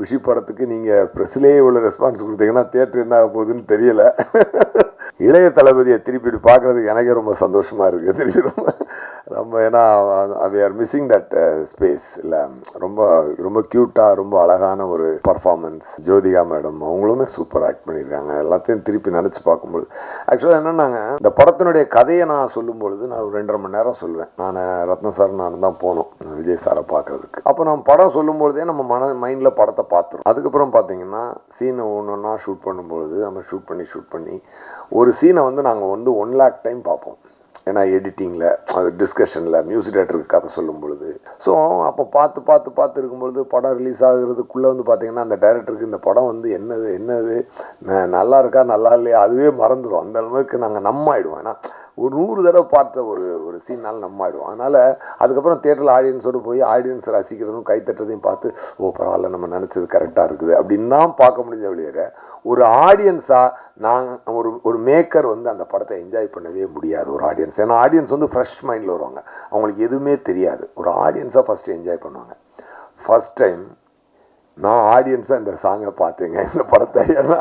குஷி படத்துக்கு நீங்கள் ப்ரெஸ்லேயே இவ்வளோ ரெஸ்பான்ஸ் கொடுத்தீங்கன்னா தியேட்டர் என்ன ஆக போகுதுன்னு தெரியல. இளைய தளபதியை திருப்பி பார்க்குறதுக்கு எனக்கே ரொம்ப சந்தோஷமாக இருக்குது. திருப்பி ரொம்ப ஏன்னா we are missing that space இல்லை. ரொம்ப ரொம்ப க்யூட்டாக ரொம்ப அழகான ஒரு பர்ஃபார்மன்ஸ். ஜோதிகா மேடம் அவங்களுமே சூப்பர் ஆக்ட் பண்ணியிருக்காங்க. எல்லாத்தையும் திருப்பி நினச்சி பார்க்கும்பொழுது ஆக்சுவலாக என்னென்னாங்க, இந்த படத்தினுடைய கதையை நான் சொல்லும்பொழுது நான் ஒரு 2.5 மணி நேரம் சொல்லுவேன். நான் ரத்ன சார் நான் தான் போனோம் விஜய் சாரை பார்க்குறதுக்கு. அப்போ நம்ம படம் சொல்லும்பொழுதே நம்ம மைண்டில் படத்தை பார்த்துரும். அதுக்கப்புறம் பார்த்தீங்கன்னா சீனை ஒன்றா ஷூட் பண்ணும்பொழுது நம்ம ஷூட் பண்ணி ஒரு சீனை நாங்கள் 1 லேக் டைம் பார்ப்போம். ஏன்னா எடிட்டிங்கில், அது டிஸ்கஷனில், மியூசிக் டேரக்டருக்கு கதை சொல்லும் பொழுது. ஸோ அப்போ பார்த்து இருக்கும்பொழுது படம் ரிலீஸ் ஆகுறதுக்குள்ளே பார்த்தீங்கன்னா அந்த டைரக்டருக்கு இந்த படம் என்னது நல்லா இருக்கா நல்லா இல்லையா அதுவே மறந்துடும். அந்த அளவுக்கு நாங்கள் நம்மாயிடுவோம். ஏன்னா ஒரு 100 தடவை பார்த்த ஒரு சீனால் நம்மாயிடுவோம். அதனால் அதுக்கப்புறம் தியேட்டரில் ஆடியன்ஸோடு போய் ஆடியன்ஸ் ரசிக்கிறதும் கைத்தட்டுறதையும் பார்த்து பரவாயில்ல நம்ம நினச்சது கரெக்டாக இருக்குது அப்படின்னு தான் பார்க்க முடிஞ்ச வழியாக ஒரு ஆடியன்ஸாக நாங்கள் ஒரு மேக்கர் அந்த படத்தை என்ஜாய் பண்ணவே முடியாது. ஒரு ஆடியன்ஸ், ஏன்னா ஆடியன்ஸ் ஃப்ரெஷ் மைண்டில் வருவாங்க, அவங்களுக்கு எதுவுமே தெரியாது. ஒரு ஆடியன்ஸாக ஃபஸ்ட்டு என்ஜாய் பண்ணுவாங்க. ஃபஸ்ட் டைம் நான் ஆடியன்ஸாக இந்த சாங்கை பார்த்தேங்க, இந்த படத்தை. ஏன்னா